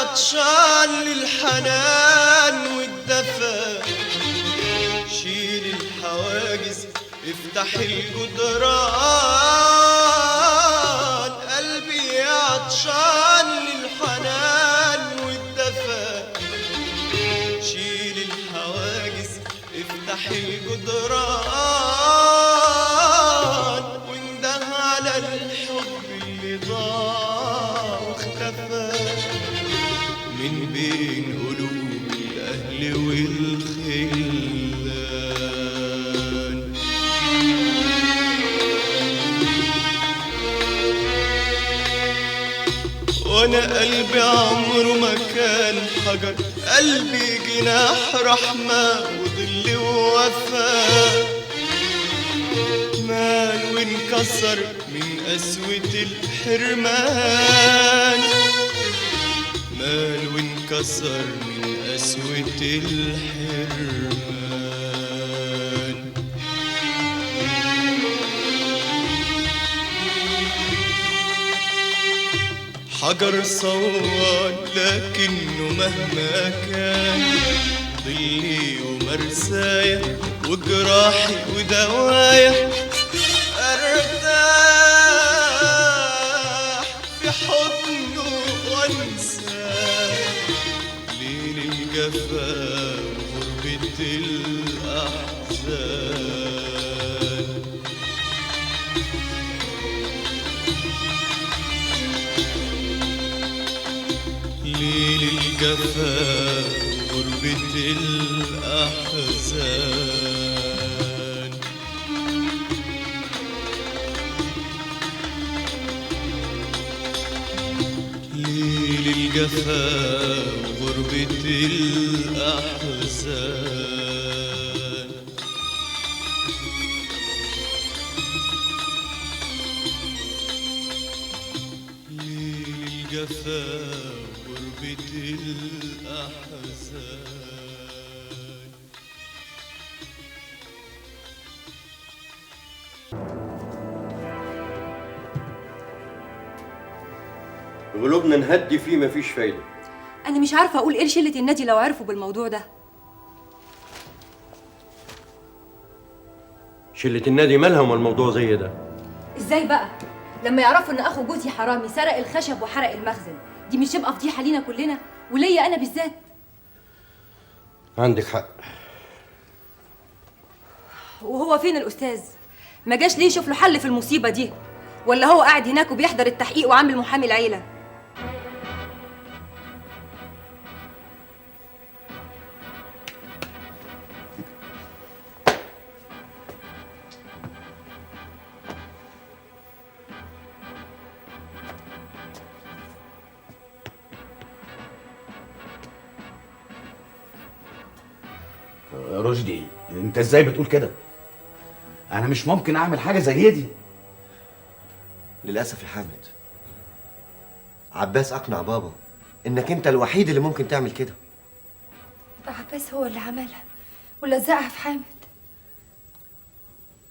عطشان للحنان والدفا، شيل الحواجز افتح الجدران، قلبي عطشان للحنان والدفا، شيل الحواجز افتح الجدران، وانده على الحب اللي ضاع واختفى من بين قلوب الأهل والخلان. وانا قلبي عمره ما كان حجر، قلبي جناح رحمة وظل ووفاء، مال وانكسر من قسوة الحرمان، مال وانكسر من قسوة الحرمان. حجر صوان لكنه مهما كان ظلي ومرسايا وجراحي ودوايا، ارتاح في حضنه وانسى ليل الجفا وغربة الأحزان. ليل الجفا وغربة الأحزان. ليل الجفا وغربة الأحزان. ليل الجفا وغربة الأحزان. قلوبنا نهدي فيه مفيش فايدة. أنا مش عارفة أقول إيه لشلة النادي لو عرفوا بالموضوع ده. شلة النادي مالها وما الموضوع زي ده؟ إزاي بقى؟ لما يعرفوا إن أخو جوزي حرامي سرق الخشب وحرق المخزن، دي مش تبقى فضيحة لينا كلنا وليا أنا بالذات؟ عندك حق. وهو فين الأستاذ؟ ما جاش ليه يشوف له حل في المصيبة دي؟ ولا هو قاعد هناك وبيحضر التحقيق وعامل محامي العيلة؟ رشدي، انت ازاي بتقول كده؟ انا مش ممكن اعمل حاجه زي دي. للأسف يا حامد، عباس أقنع بابا إنك أنت الوحيد اللي ممكن تعمل كده. عباس هو اللي عملها ولزقها في حامد.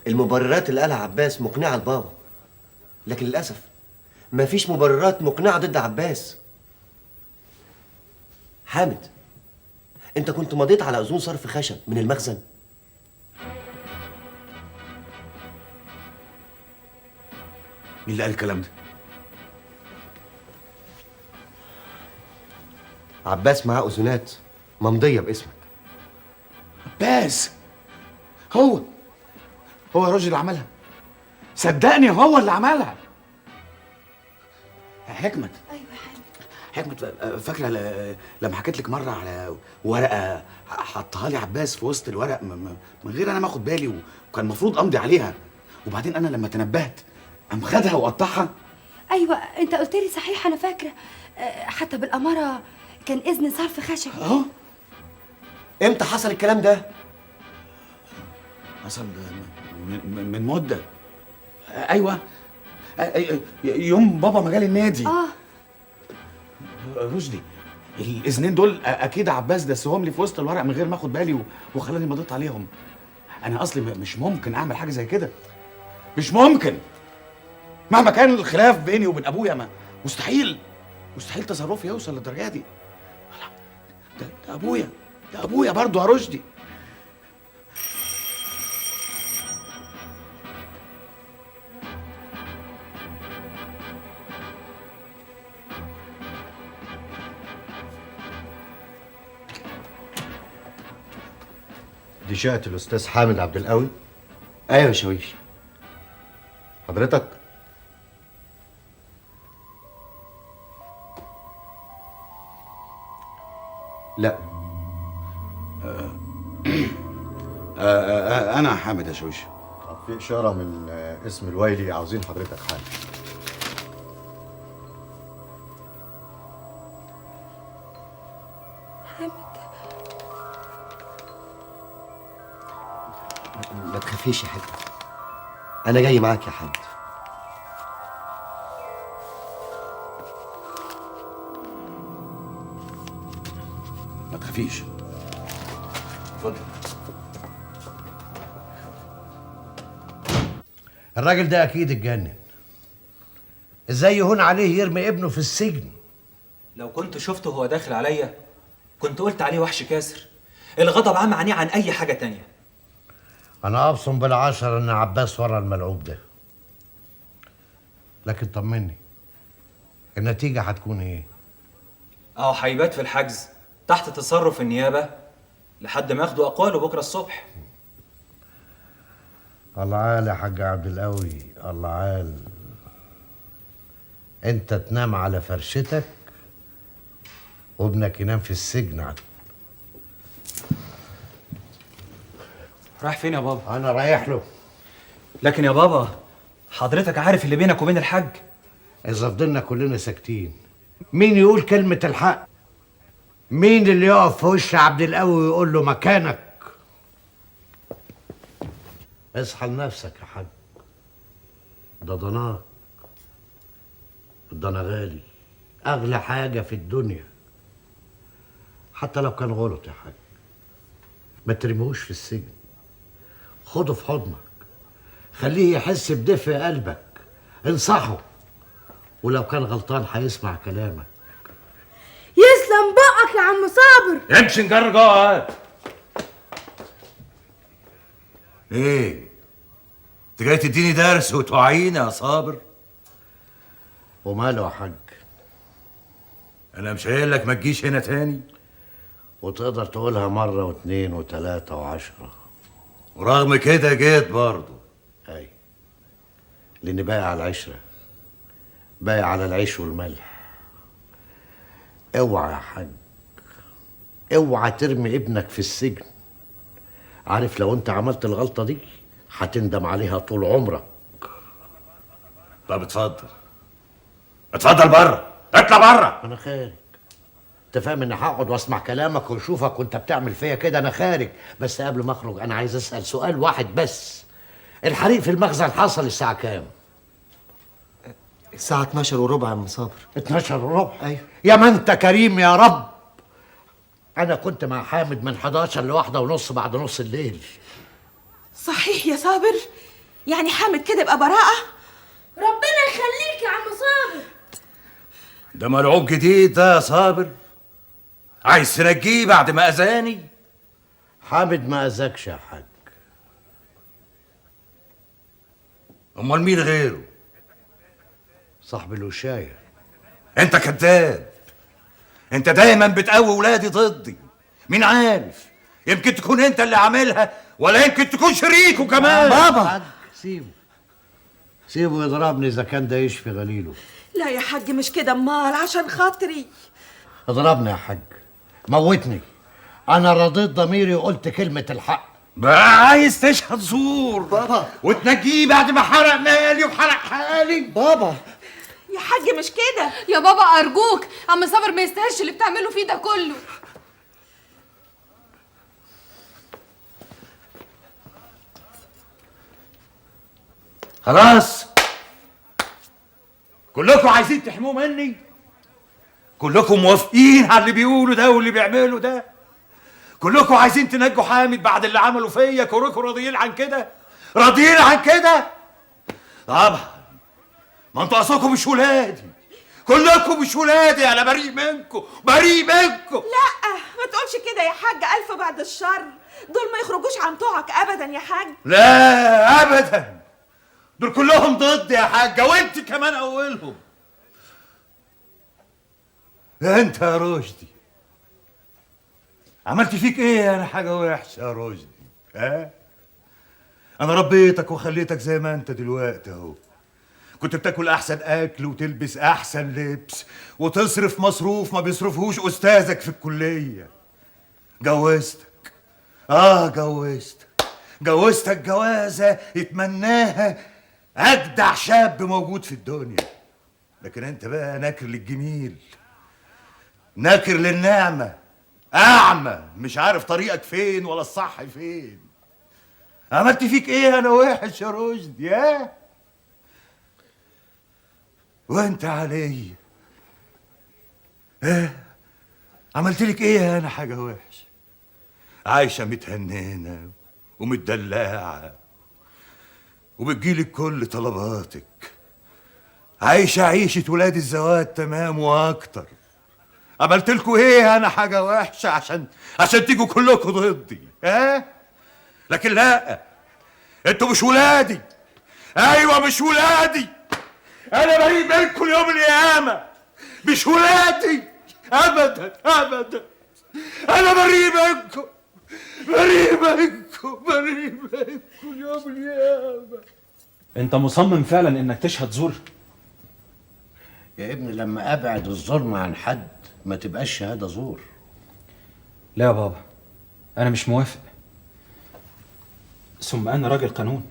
المبررات اللي قالها عباس مقنعة لبابا، لكن للأسف مفيش مبررات مقنعة ضد عباس. حامد، أنت كنت مضيت على أذون صرف خشب من المخزن. مين اللي قال الكلام ده؟ عباس معاه أذونات ممضية باسمك. عباس هو الراجل اللي عملها. صدقني هو اللي عملها. حكمت. ايوه يا حامد. حكمت، فاكره لما حكيت لك مره على ورقه حطها لي عباس في وسط الورق من غير انا ما اخد بالي، وكان المفروض امضي عليها، وبعدين انا لما تنبهت قام خدها وقطعها. ايوه انت قلت لي صحيح، انا فاكره. حتى بالاماره كان اذن صرف خشب. اهو. إمتى حصل الكلام ده؟ حصل من مده. ايوه، يوم بابا ما جالي النادي. رشدي، الاذنين دول اكيد عباس دسهم لي في وسط الورق من غير ما اخد بالي وخلاني مضيت عليهم. انا اصلي مش ممكن اعمل حاجه زي كده، مش ممكن. مهما كان الخلاف بيني وبين ابويا، ما مستحيل تصرفي يوصل للدرجه دي. ده ابويا، ده ابويا برضه يا رشدي. دي شقة الأستاذ حامد عبد القوي؟ أيوة يا شاويش. حضرتك؟ لا. انا حامد يا شويش. طب في إشارة من اسم الويلي عاوزين حضرتك حالا. ما تخافيش يا حاج، أنا جاي معاك يا حاج. ما تخافيش. اتفضل. الراجل ده اكيد اتجنن. ازاي يهون عليه يرمي ابنه في السجن؟ لو كنت شفته وهو داخل عليا كنت قلت عليه وحش كاسر. الغضب عم عني عن اي حاجه تانية. انا ابصم بالعشر ان عباس ورا الملعوب ده، لكن طمني، النتيجه هتكون ايه؟ هيبات في الحجز تحت تصرف النيابه لحد ما ياخدوا اقواله بكره الصبح. الله عال يا حاج عبد القوي، الله عال. انت تنام على فرشتك وابنك ينام في السجن. رايح فين يا بابا؟ انا رايح له. لكن يا بابا حضرتك عارف اللي بينك وبين الحاج. اذا فضلنا كلنا ساكتين مين يقول كلمه الحق؟ مين اللي يقف في وش عبد القوي ويقول له مكانك؟ اصحى لنفسك يا حاج، ده ضناك. الضنا غالي، اغلى حاجه في الدنيا. حتى لو كان غلط يا حاج ما ترميهوش في السجن، خده في حضنك، خليه يحس بدفء قلبك، انصحه، ولو كان غلطان هيسمع كلامك. يسلم بقك يا عم صابر. امشي نجر جوه. ايه؟ انت جاي تديني درس وتوعيني يا صابر؟ وماله يا حاج؟ انا مش قايل لك ما تجيش هنا تاني؟ وتقدر تقولها مرة واثنين وثلاثة وعشرة. ورغم كده جيت برضه. اي، لاني باقي على العشرة، باقي على العيش والملح. اوعى يا حاج، اوعى ترمي ابنك في السجن. عارف لو انت عملت الغلطة دي هتندم عليها طول عمرك. طب اتفضل، اتفضل بره، اطلع بره. انا خارج. انت فاهم اني هقعد واسمع كلامك واشوفك وانت بتعمل فيا كده؟ انا خارج. بس قبل ما اخرج انا عايز اسال سؤال واحد بس. الحريق في المخزن حصل الساعه كام؟ الساعة 12:15 يا عم صابر. 12:15؟ أيوه. يا ما انت كريم يا رب. انا كنت مع حامد من 11 ل1:30 بعد نص الليل. صحيح يا صابر؟ يعني حامد كده يبقى براءة؟ ربنا يخليك يا عم صابر. ده ملعوب جديد ده يا صابر، عايز تنجيه بعد ما اذاني؟ حامد ما اذاكش يا حاج. امال مين غيره؟ صاحب الوشايه. انت كذاب، انت دايما بتقوي ولادي ضدي. مين عارف، يمكن تكون انت اللي عاملها ولا يمكن تكون شريكه كمان. بابا سيبه، سيبه يضربني اذا كان ده يشفي غليله. لا يا حاج مش كده، امال عشان خاطري. اضربني يا حاج، موتني، انا رضيت ضميري وقلت كلمة الحق. بقى عايز تشهد زور بابا وتنجيه بعد ما حرق مالي وحرق حالي؟ بابا يا حاج مش كده. يا بابا ارجوك، عم صابر ما يستاهلش اللي بتعمله فيه ده كله. خلاص كلكم عايزين تحموه مني؟ كلكم موافقين على اللي بيقولوا ده واللي بيعملوا ده؟ كلكم عايزين تنجوا حامد بعد اللي عملوا فيا؟ كلكم راضيين عن كده؟ راضيين عن كده؟ طبعا، ما انتوا اصلكم مش ولادي، كلكم مش ولادي، انا بريء منكم بريء منكم. لا ما تقولش كده يا حاج، الف بعد الشر، دول ما يخرجوش عن طوعك ابدا يا حاج. لا ابدا، دول كلهم ضد يا حاجه، وانت كمان اولهم. انت يا رشدي عملت فيك ايه انا حاجه وحشه يا رشدي؟ ها؟ انا ربيتك وخليتك زي ما انت دلوقتي اهو. كنت بتاكل احسن اكل وتلبس احسن لبس وتصرف مصروف ما بيصرفهوش استاذك في الكليه. جوزتك، جوزتك جوازه يتمناها اجدع شاب موجود في الدنيا. لكن انت بقى ناكر للجميل، ناكر للنعمه، اعمى مش عارف طريقك فين ولا الصح فين. عملت فيك ايه انا وحش يا رشدي؟ يا وانت علي ايه عملت لك ايه انا حاجه وحشه؟ عايشه متهننه ومتدلعه وبتجيلك كل طلباتك، عايشه عيشه ولاد الزواج تمام واكتر. عملت لكم ايه انا حاجه وحشه عشان تيجوا كلكم ضدي؟ ها؟ لكن لا، انتوا مش ولادي. ايوه مش ولادي، انا بريء منكم يوم القيامه. مش ولادي ابدا ابدا، انا بريء منكم يوم القيامه. انت مصمم فعلا انك تشهد زور؟ يا ابني لما ابعد الظلم عن حد ما تبقاش شهاده زور. لا يا بابا، انا مش موافق. ثم انا راجل قانون.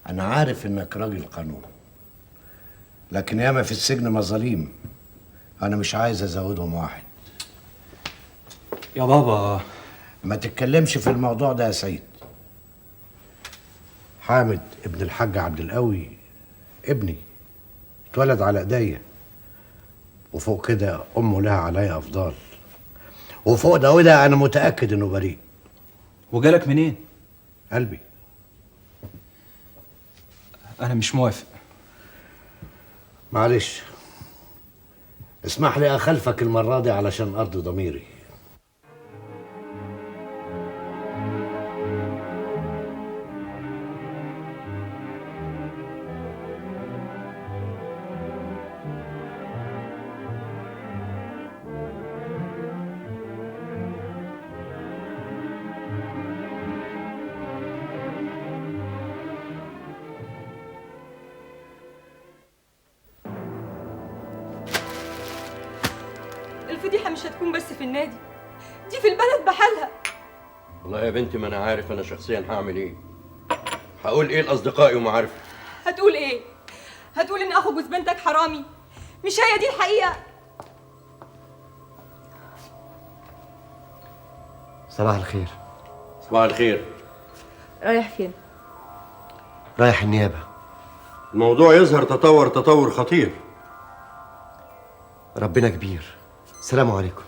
انا عارف انك راجل قانون، لكن ياما في السجن مظاليم، انا مش عايز ازودهم واحد. يا بابا ما تتكلمش في الموضوع ده يا سيد. حامد ابن الحاج عبد القوي ابني، اتولد على ايديا، وفوق كده امه لها عليا افضال، وفوق ده وده انا متاكد انه بريء. وجالك منين؟ قلبي. انا مش موافق. معلش، اسمح لي اخلفك المره دي علشان ارضي ضميري. الفضيحة مش هتكون بس في النادي، دي في البلد بحالها. والله يا بنتي ما انا عارف انا شخصيا هعمل ايه. هقول ايه لاصدقائي ومعارفي؟ هتقول ايه؟ هتقول ان اخو جوز بنتك حرامي؟ مش هي دي الحقيقة؟ صباح الخير. صباح الخير. رايح فين؟ رايح النيابة. الموضوع يظهر تطور خطير. ربنا كبير. السلام عليكم.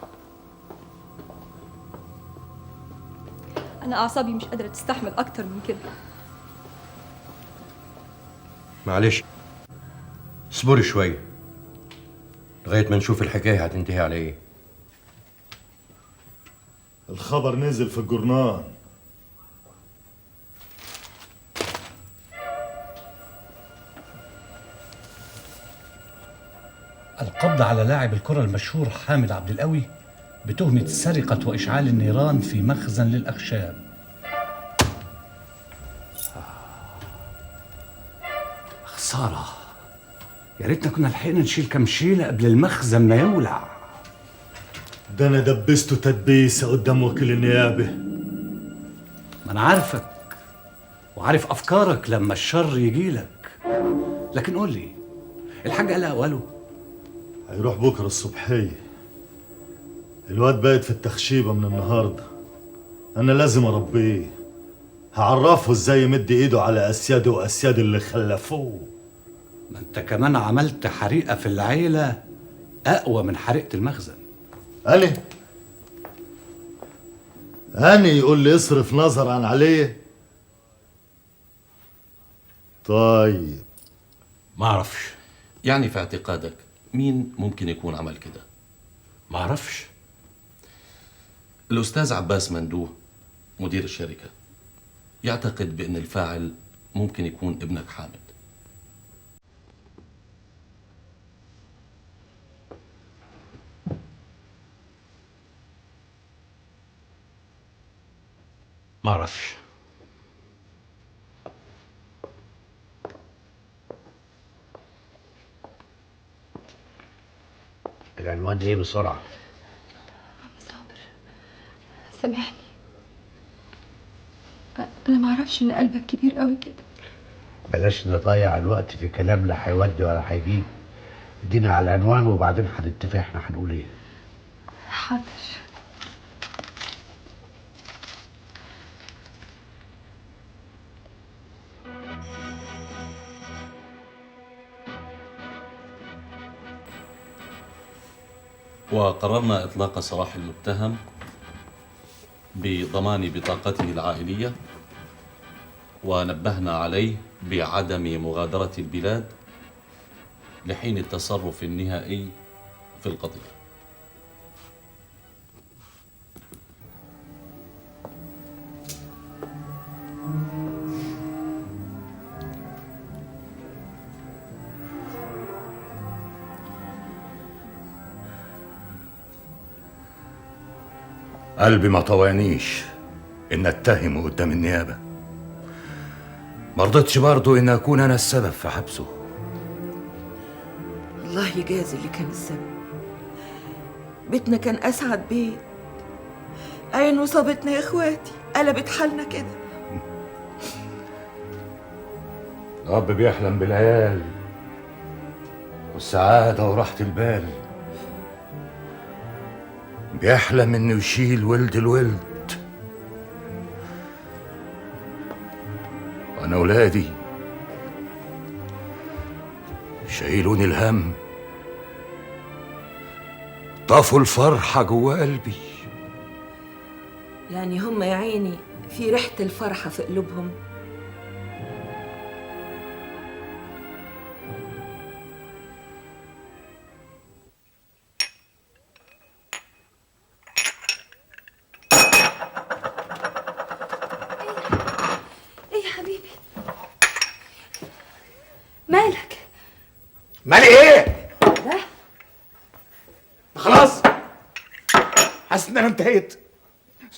انا اعصابي مش قادرة تستحمل اكتر من كده. معلش اصبري شويه لغايه ما نشوف الحكايه هتنتهي على ايه. الخبر نزل في الجورنال. القبض على لاعب الكرة المشهور حامد عبد القوي بتهمة سرقة وإشعال النيران في مخزن للأخشاب. خسارة، يا ريتنا كنا لحقنا نشيل كام شيلة قبل المخزن ما يولع. ده انا دبسته تدبيسه قدام وكيل النيابه. ما أنا عارفك وعارف أفكارك لما الشر يجيلك، لكن قول لي الحاج قال أوله؟ هيروح بكره الصبحيه. الواد بايت في التخشيبه من النهارده. انا لازم اربيه، هعرفه ازاي يمد ايده على اسياده واسياد اللي خلفوه. ما انت كمان عملت حريقه في العيله اقوى من حريقه المخزن. أنا يقول لي اصرف نظر عن عليه. طيب ما اعرفش. يعني في اعتقادك مين ممكن يكون عمل كده؟ معرفش. الأستاذ عباس مندوه مدير الشركة يعتقد بأن الفاعل ممكن يكون ابنك حامد. معرفش. العنوان ايه بسرعة؟ سامحني، انا ما اعرفش ان قلبك كبير قوي كده. بلاش نضيع الوقت في كلام لا هيودي ولا هيجيب. ادينا على العنوان وبعدين هنتفق احنا هنقول ايه. حاضر. وقررنا إطلاق سراح المتهم بضمان بطاقته العائلية، ونبهنا عليه بعدم مغادرة البلاد لحين التصرف النهائي في القضية. قلبي ما طوانيش ان اتهمه قدام النيابه. ما رضيتش برضه ان اكون انا السبب في حبسه. الله يجازي اللي كان السبب. بيتنا كان اسعد بيت، عين وصابتنا يا اخواتي، قلبت حالنا كده. الاب بيحلم بالعيال والسعاده وراحه البال، بيحلم انه يشيل ولد الولد. وانا ولادي شايلوني الهم، طفوا الفرحه جوا قلبي. يعني هم يا عيني في ريحة الفرحة في قلوبهم. ايه يا حبيبي؟ مالك؟ مالي ايه؟ ده خلاص حاسس ان انا انتهيت.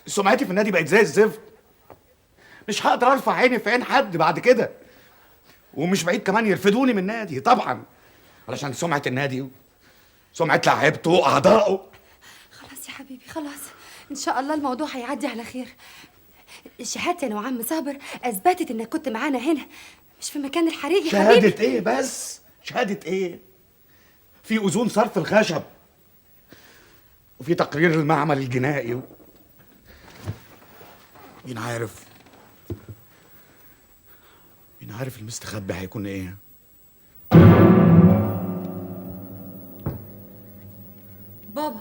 سمعتي في النادي بقت زي الزفت. مش هقدر ارفع عيني في عين حد بعد كده، ومش بعيد كمان يرفدوني من النادي طبعا، علشان سمعة النادي وسمعة لعيبته واعضائه. خلاص يا حبيبي خلاص، ان شاء الله الموضوع هيعدي على خير. شهادتي انا وعم صابر اثبتت انك كنت معانا هنا، مش في مكان الحريق يا حبيبي. شهادة ايه بس؟ شهادة ايه؟ في اذون صرف الخشب، وفي تقرير المعمل الجنائي مين عارف المستخبي هيكون ايه؟ بابا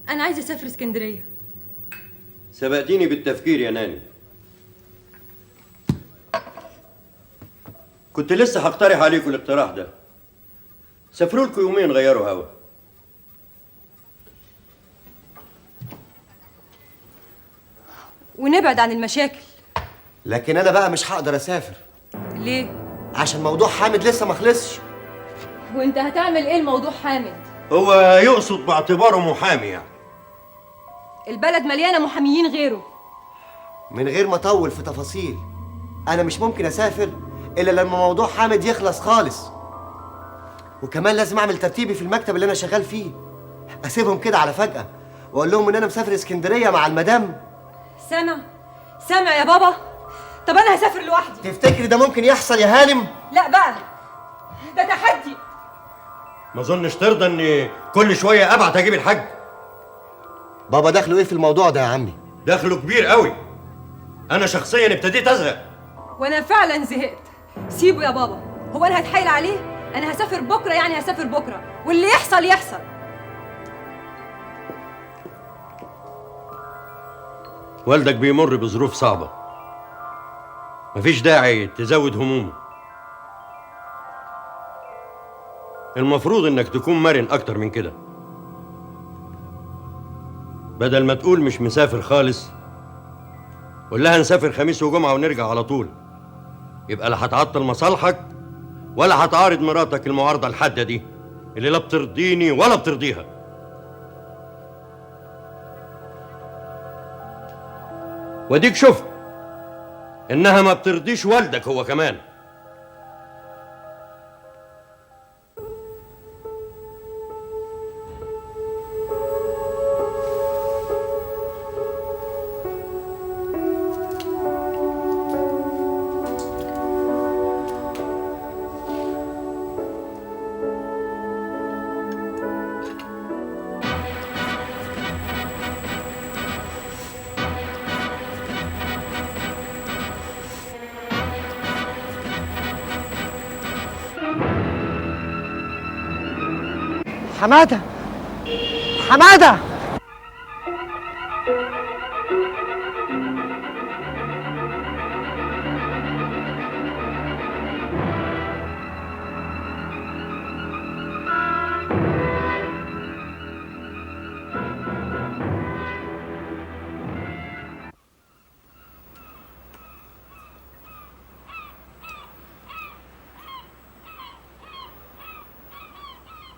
انا عايزه اسافر اسكندريه. سبقتيني بالتفكير يا ناني. كنت لسه هقترح عليكم الاقتراح ده. سافروا لكم يومين غيروا هوا. ونبعد عن المشاكل. لكن انا بقى مش هقدر اسافر. ليه؟ عشان موضوع حامد لسه ما خلصش. وانت هتعمل ايه الموضوع حامد؟ هو يقصد باعتباره محامي يعني. البلد مليانه محاميين غيره. من غير ما اطول في تفاصيل، انا مش ممكن اسافر الا لما موضوع حامد يخلص خالص. وكمان لازم اعمل ترتيبي في المكتب اللي انا شغال فيه. اسيبهم كده على فجأة واقول لهم ان انا مسافر اسكندرية مع المدام. سامع يا بابا؟ طب انا هسافر لوحدي. تفتكري ده ممكن يحصل يا هانم؟ لا بقى، ده تحدي. ما اظنش ترضى اني كل شويه ابعت اجيب الحاج. بابا دخله ايه في الموضوع ده يا عمي؟ دخله كبير قوي. انا شخصيا ابتديت ازهق. وانا فعلا زهقت. سيبه يا بابا، هو انا هتحايل عليه؟ انا هسافر بكره، يعني هسافر بكره، واللي يحصل يحصل. والدك بيمر بظروف صعبه، مفيش داعي تزود همومه. المفروض انك تكون مرن اكتر من كده. بدل ما تقول مش مسافر خالص، قول لها نسافر خميس وجمعة ونرجع على طول. يبقى لا هتعطل مصالحك ولا هتعارض مراتك المعارضة الحادة دي اللي لا بترضيني ولا بترضيها. وديك شفت انها ما بترضيش والدك هو كمان. حماده، حماده،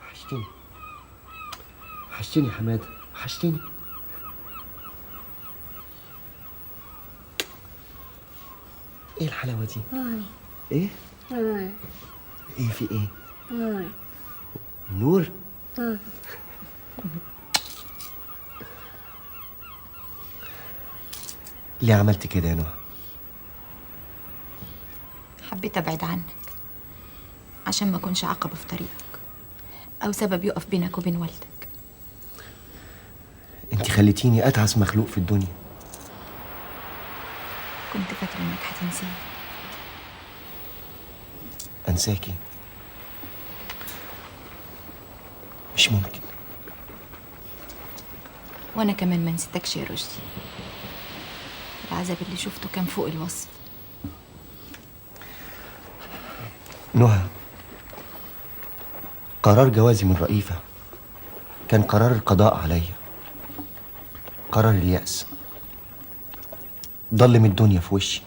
وحشتني، وحشتني يا حماده، وحشتني. ايه الحلاوه دي؟ ايه؟ ايه في ايه؟ نور؟ ليه عملت كده يا نوح؟ حبيت ابعد عنك عشان ما اكونش عقبة في طريقك او سبب يقف بينك وبين والدك. انت خليتيني اتعس مخلوق في الدنيا. كنت فاكرة انك هتنسيني. انساكي؟ مش ممكن. وانا كمان ما نسيتكش يا رشدي. العذاب اللي شفته كان فوق الوصف. نهى، قرار جوازي من رئيفة كان قرار القضاء عليا، قرار اليأس، ضلم الدنيا في وشي.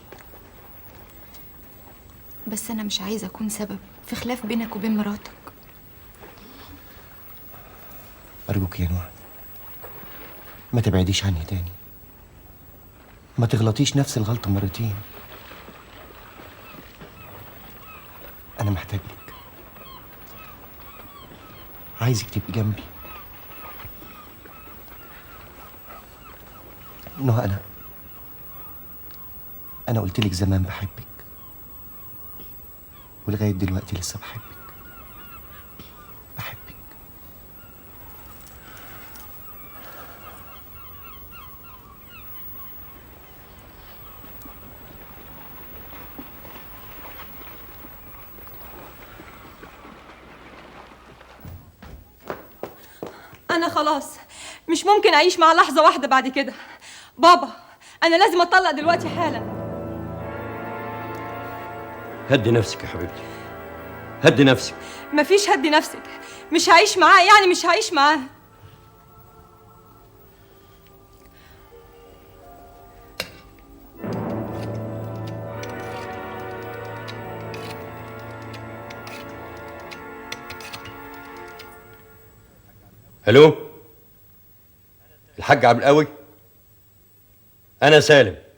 بس انا مش عايزة اكون سبب في خلاف بينك وبين مراتك. أرجوك يا نهى ما تبعديش عني تاني، ما تغلطيش نفس الغلطة مرتين. أنا محتاج لك، عايزك تبقي جنبي. نهى، أنا قلت لك زمان بحبك، ولغاية دلوقتي لسه بحبك. أنا خلاص مش ممكن أعيش مع لحظة واحدة بعد كده. بابا أنا لازم أطلق دلوقتي حالا. هدي نفسك يا حبيبتي، هدي نفسك. مفيش هدي نفسك، مش هعيش معاه، يعني مش هعيش معاه. الو، الحاج عبد القوي، انا سالم.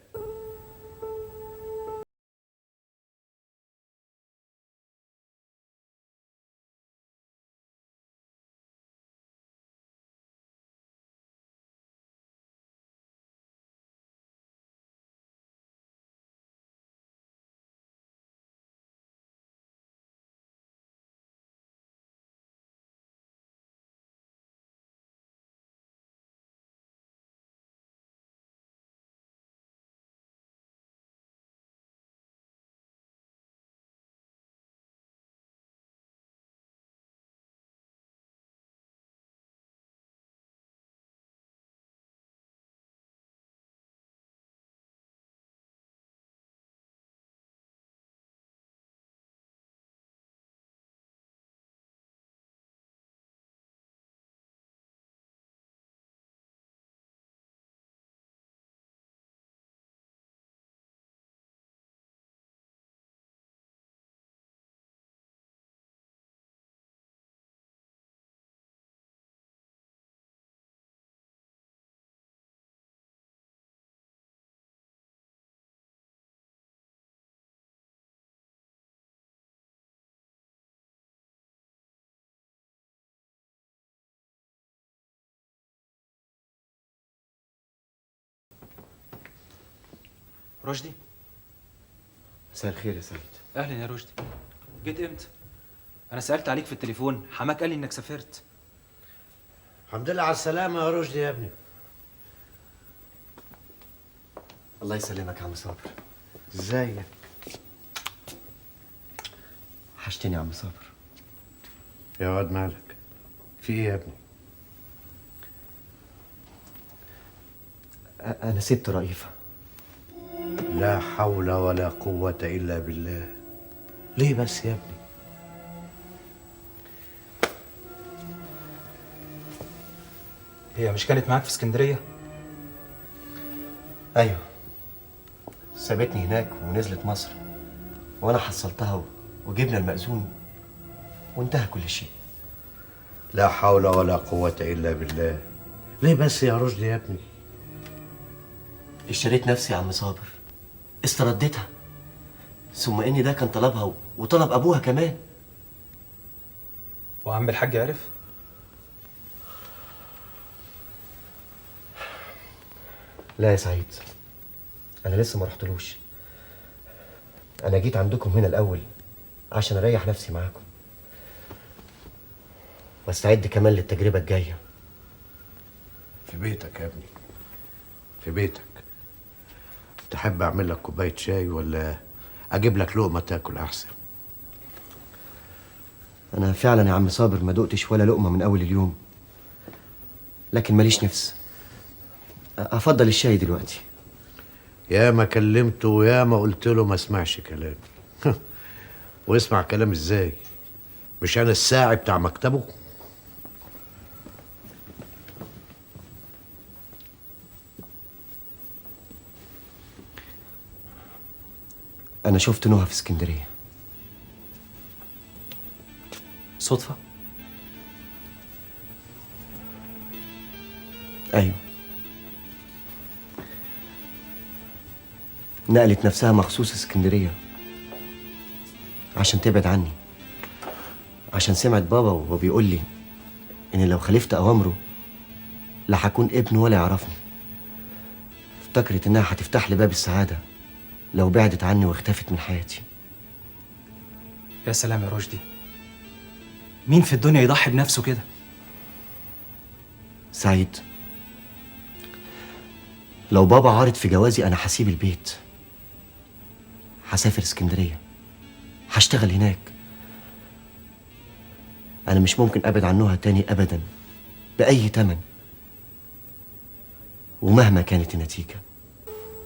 رشدي؟ مساء الخير يا سيد. اهلا يا رشدي. جيت امتى؟ انا سالت عليك في التليفون، حماك قال لي انك سافرت. الحمد لله على السلامة يا رشدي يا ابني. الله يسلمك يا عم صابر. ازيك؟ وحشتني يا عم صابر. يا واد مالك؟ في ايه يا ابني؟ انا سبت رئيفة. لا حول ولا قوة إلا بالله. ليه بس يا ابني؟ هي مش كانت معاك في اسكندريه؟ ايوه، سابتني هناك ونزلت مصر، وانا حصلتها وجبنا المأذون وانتهى كل شيء. لا حول ولا قوة إلا بالله. ليه بس يا رشدي يا ابني؟ اشتريت نفسي يا عم صابر، استرديتها، ثم ان ده كان طلبها وطلب ابوها كمان. وعم الحاج عرف؟ لا يا سعيد، انا لسه ما رحتلوش. انا جيت عندكم هنا الاول عشان اريح نفسي معاكم واستعد كمان للتجربة الجاية. في بيتك يا ابني، في بيتك. تحب أعمل لك كوباية شاي ولا أجيب لك لقمة تاكل أحسن؟ انا فعلا يا عم صابر ما دقتش ولا لقمة من اول اليوم، لكن ماليش نفس. افضل الشاي دلوقتي. يا ما كلمته ويا ما قلت له ما سمعش كلامي. واسمع كلام ازاي؟ مش أنا الساعي بتاع مكتبه؟ انا شفت نهى في اسكندرية. صدفة؟ ايوه، نقلت نفسها مخصوص اسكندرية عشان تبعد عني، عشان سمعت بابا وهو بيقول لي ان لو خالفت اوامره لا هكون ابن ولا يعرفني. افتكرت انها هتفتح لي باب السعادة لو بعدت عني واختفت من حياتي. يا سلام يا رشدي، مين في الدنيا يضحي بنفسه كده؟ سعيد، لو بابا عارض في جوازي انا هسيب البيت، هسافر اسكندرية، هشتغل هناك. انا مش ممكن ابعد عن نهى تاني ابدا باي تمن ومهما كانت النتيجة.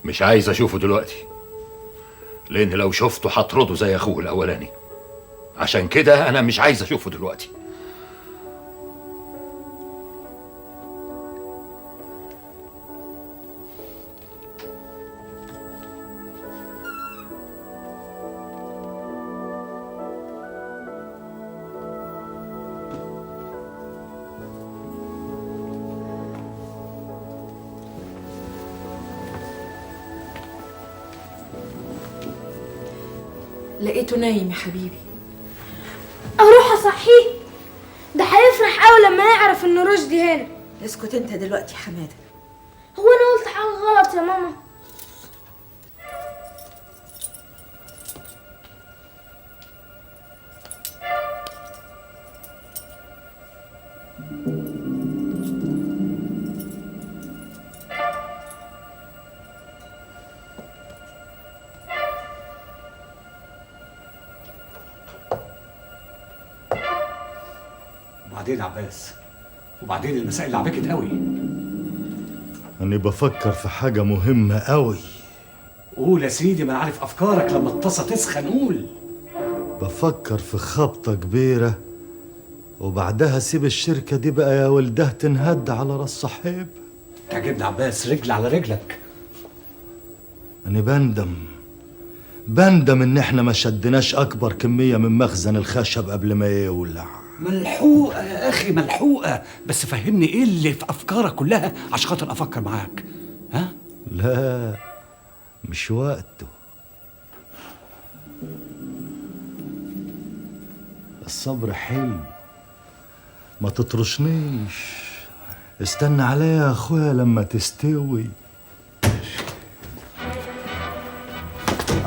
مش عايز اشوفه دلوقتي، لان لو شفته هطرده زي اخوه الاولاني. عشان كده انا مش عايز اشوفه دلوقتي. لقيته نايم يا حبيبي. اروح اصحيه، ده هيفرح قوي لما يعرف ان رشدي هنا. اسكت انت دلوقتي يا حماده. هو انا قلت حاجه غلط يا ماما؟ وبعدين يا عباس، وبعدين المسائل لعبكت قوي. أنا بفكر في حاجة مهمة قوي. قول يا سيدي، ما انا عارف افكارك، لما الطاسه تسخن قول. بفكر في خبطة كبيرة وبعدها سيب الشركة دي بقى يا ولده تنهد على راس صاحب. تعجبني عباس، رجل على رجلك. أنا بندم إن إحنا ما شدناش أكبر كمية من مخزن الخشب قبل ما يولع. ملحوقه يا اخي ملحوقه، بس فهمني ايه اللي في افكارك كلها عشان خاطر افكر معاك. ها؟ لا مش وقته. الصبر حلو، ما تطرشنيش. استنى عليا يا اخويا لما تستوي.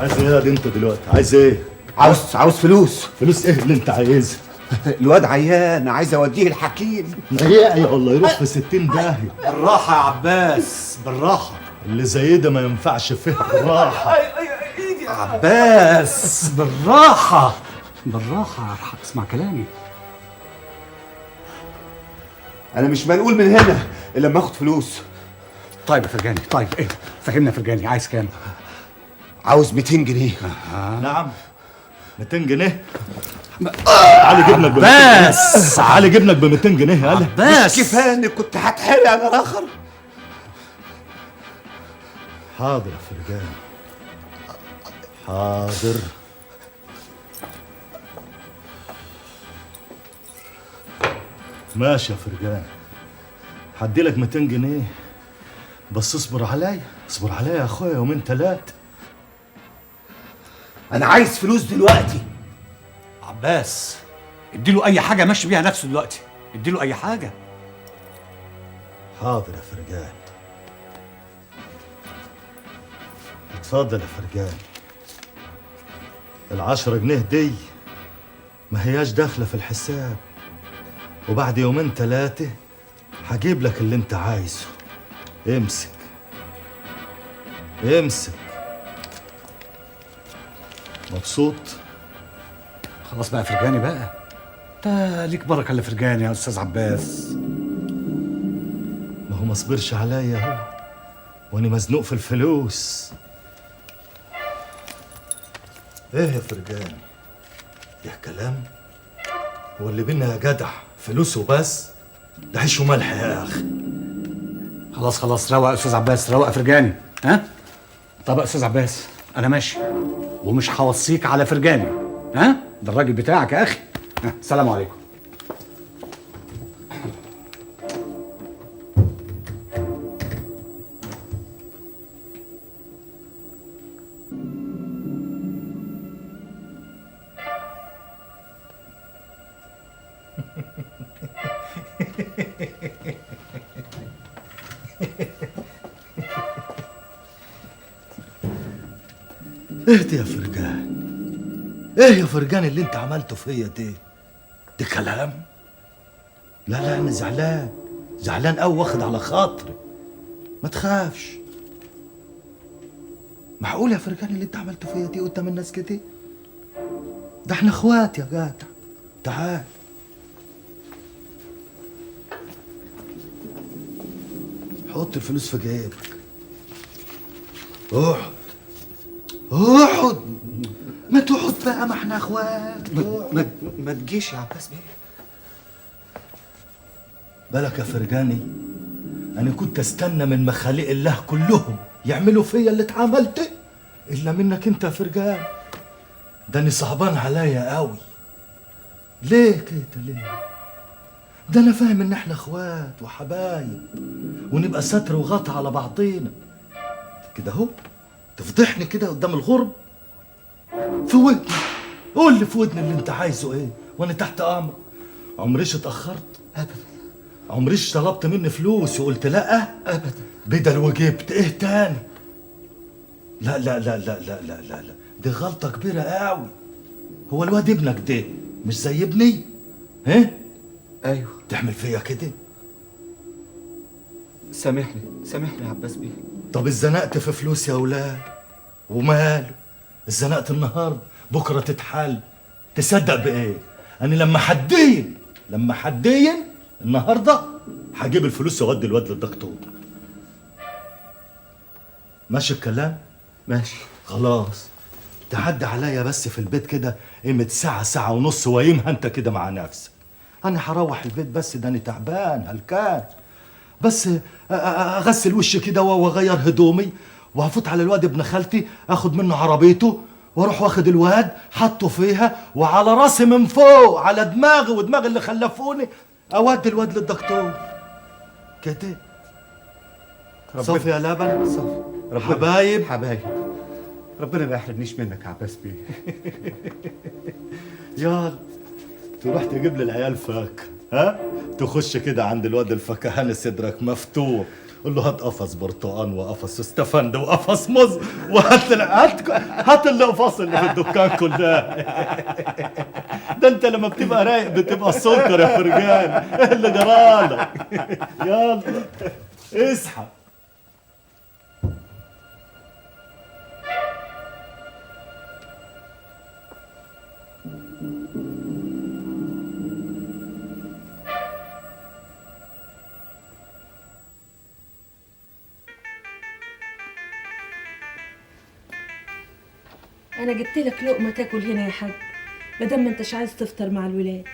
عايز ايه يا دي انت دلوقتي؟ عايز ايه؟ عاوز فلوس. فلوس ايه اللي انت عايزها؟ الواد عيان، عايز اوديه الحكيم. يا والله يروح في 60 داهيه. بالراحه يا عباس، بالراحه. اللي زي ده ما ينفعش فيه الراحه. عباس بالراحه بالراحه، اسمع كلامي. انا مش منقول من هنا الا لما اخد فلوس. طيب يا فرجاني، طيب ايه؟ فهمنا يا فرجاني، عايز كام؟ عاوز 200 جنيه. نعم 200 جنيه. تعالى جبنك ب 200 جنيه. تعالى جبنك ب 200 جنيه يالا. مش كفايه اني كنت هتحرق انا الاخر. حاضر يا فرجاني، حاضر. ماشي يا فرجاني، هديلك 200 جنيه بس اصبر عليا، اصبر عليا يا اخويا يومين 3. انا عايز فلوس دلوقتي. عباس اديله اي حاجه ماشي بيها نفسه دلوقتي، اديله اي حاجه. حاضر يا فرجاني، اتفضل يا فرجاني. ال10 جنيه دي ما هياش داخله في الحساب، وبعد يومين 3 هجيب لك اللي انت عايزه. امسك امسك. مبسوط؟ خلاص بقى فرجاني بقى، ده ليك بركه اللي فرجاني يا استاذ عباس. ما هو ما صبرش عليا اهو، وانا مزنوق في الفلوس. ايه يا فرجاني؟ يا كلام، هو اللي بينا يا جدع فلوس وبس؟ ده عيش وملح يا اخي. خلاص روق يا استاذ عباس، روق يا فرجاني. ها؟ طب يا استاذ عباس انا ماشي ومش هوصيك على فرجاني. ها؟ ده الراجل بتاعك يا اخي. ها، السلام عليكم. اهدي يا فرجان، ايه يا فرجان اللي انت عملته فيا دي؟ ده كلام؟ لا انا زعلان قوي، واخد على خاطري. ما تخافش. معقول يا فرجان اللي انت عملته فيا دي قدام الناس كده؟ ده احنا اخوات يا جدع. تعال. حط الفلوس في جيبك. اقعد ما تقعد بقى، ما احنا اخوات. ما تجيش يا عباس بيه. بالك يا فرجاني، انا كنت استنى من مخاليق الله كلهم يعملوا فيا اللي اتعملت الا منك انت يا فرجان. ده انا صعبان عليا قوي. ليه كده ليه؟ ده انا فاهم ان احنا اخوات وحبايب ونبقى ستر وغطا على بعضينا كده اهو. تفضحني كده قدام الغرب؟ في ودني قول لي في ودني اللي انت عايزه ايه وانا تحت امرك. عمريش اتاخرت ابدا، عمريش طلبت مني فلوس وقلت لا ابدا. بدل وجبت ايه تاني؟ لا لا لا لا لا لا لا لا، دي غلطه كبيره قوي. هو الواد ابنك ده مش زي ابني؟ ها؟ ايوه. تعمل فيا كده؟ سامحني يا عباس بيه. طب اتزنقت في فلوس يا ولاد وماله؟ اتزنقت النهارده بكره تتحل. تصدق بايه؟ انا لما حدين النهارده هجيب الفلوس واودي الواد للدكتور. ماشي الكلام؟ ماشي. خلاص تعدي عليا بس في البيت كده قيمة ساعة ونص وايمها انت كده مع نفسك. انا هروح البيت بس، ده انا تعبان هلكان، بس اغسل وشي كده واغير هدومي وهفوت على الواد ابن خالتي اخد منه عربيته واروح واخد الواد حطه فيها وعلى راسي من فوق على دماغي ودماغ اللي خلفوني اودي الواد للدكتور كده. صافي يا لبن؟ صافي. حبايب ربنا ما يحرمنيش منك يا عباس بيه. يلا تروح تجيب لي العيال فاكهه، ها؟ تخش كده عند الواد الفكهاني صدرك مفتوح قول له هات قفص برتقان وقفص استفند وقفص موز هات القفص اللي في الدكان كلها. ده انت لما بتبقى رايق بتبقى السكر يا فرجان. ايه اللي جرالك؟ يلا اصحى. انا جبت لك لقمه تاكل هنا يا حاج، مادام ما انتش عايز تفطر مع الولاد.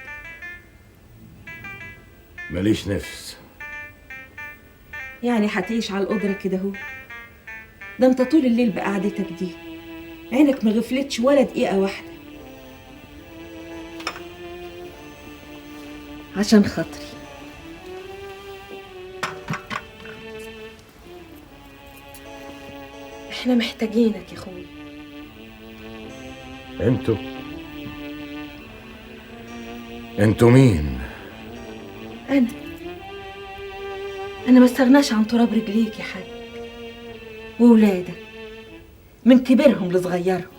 ماليش نفس. يعني هتعيش على القدره كده اهو؟ ده انت طول الليل بقعدتك دي عينك ما غفلتش ولا دقيقه واحده. عشان خاطري احنا محتاجينك يا اخوي. انتوا مين؟ انا ما استغناش عن تراب رجليك يا حاج، وولادك من كبيرهم لصغيرهم.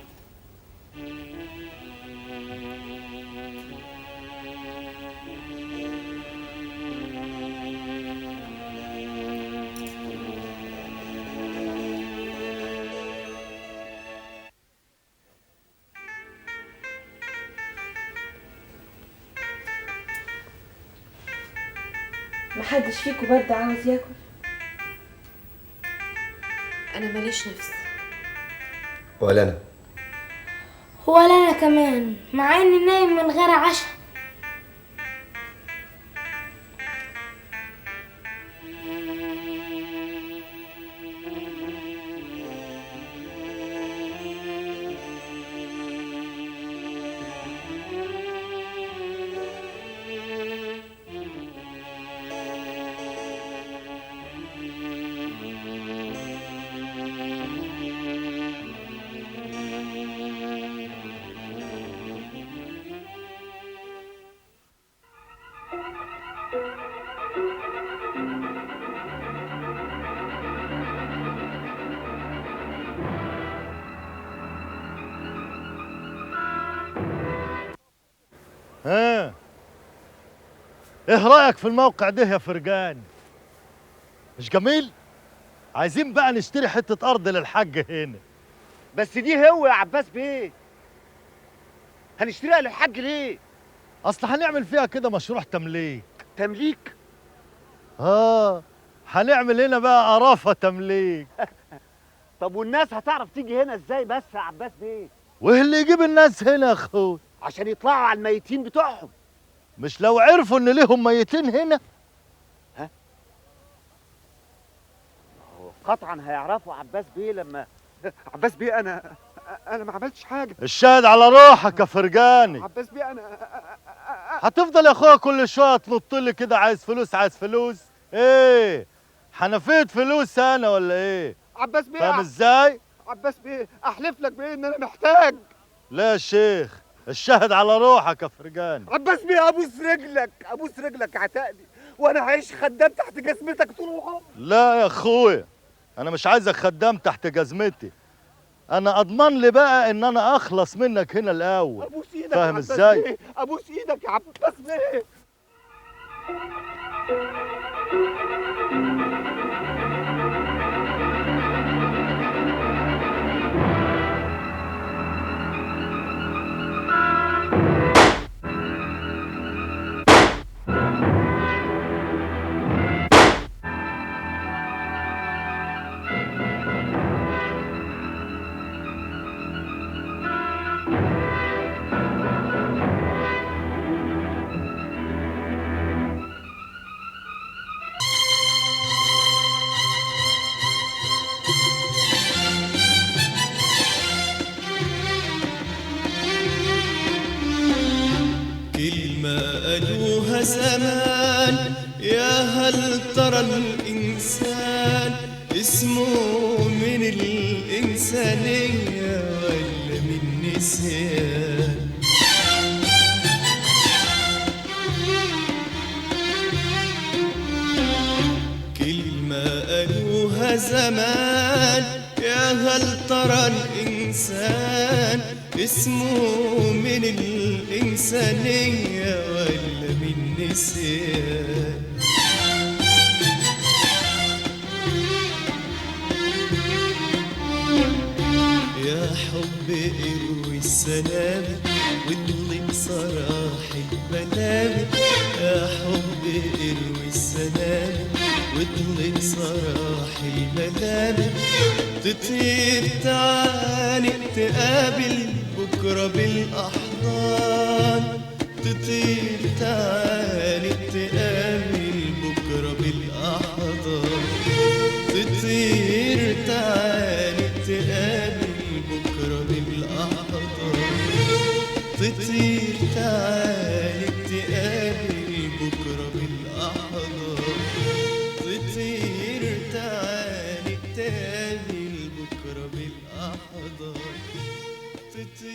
محدش فيكم برضه عاوز ياكل؟ انا ماليش نفس. ولا انا. ولا انا كمان، مع اني نايم من غير عشاء. ها ايه رأيك في الموقع ده يا فرجان؟ مش جميل؟ عايزين بقى نشتري حتة أرض للحاج هنا. بس دي هو يا عباس بيه، هنشتريها للحاج ليه؟ أصل هنعمل فيها كده مشروع تمليك. تمليك؟ هنعمل هنا بقى قرافة تمليك. طب والناس هتعرف تيجي هنا ازاي بس يا عباس بيه؟ وايه اللي يجيب الناس هنا يا اخوي؟ عشان يطلعوا على الميتين بتوعهم. مش لو عرفوا ان ليهم ميتين هنا؟ ها؟ قطعا هيعرفوا عباس بيه لما عباس بيه انا ما عملتش حاجه. الشاهد على روحك يا فرجاني. عباس بيه هتفضل يا اخويا كل شويه تنط لي كده عايز فلوس عايز فلوس؟ ايه حنفيت فلوس انا ولا ايه؟ عباس بيه فاهم ازاي؟ عباس بيه احلف لك بيه ان انا محتاج. لا يا شيخ، الشاهد على روحك يا فرجاني. عباس بيه ابوس رجلك عتقني، وانا هعيش خدام تحت جزمتك طول العمر. لا يا اخويا، انا مش عايزك خدام تحت جزمتي، انا اضمن لي بقى ان انا اخلص منك هنا الاول. ابوس ايدك فاهم يا عباس ازاي؟ بيه. ابوس ايدك يا عباس بيه. قالوها زمان، يا هل ترى الإنسان اسمه من الإنسانية ولا من نسيان؟ كلمة زمان، يا هل ترى الإنسان اسمه من الإنسانية ولا من نسيان؟ يا حب اروي السلام واطلق سراح المنام، يا حب اروي السلام واطلق سراح المنام، تطير تعانق تقابل بكرة بالأحضان، تطير تعانق تقابل بكرة بالأحضان، تطير تعانق تقابل بكرة بالأحضان، تطير تعانق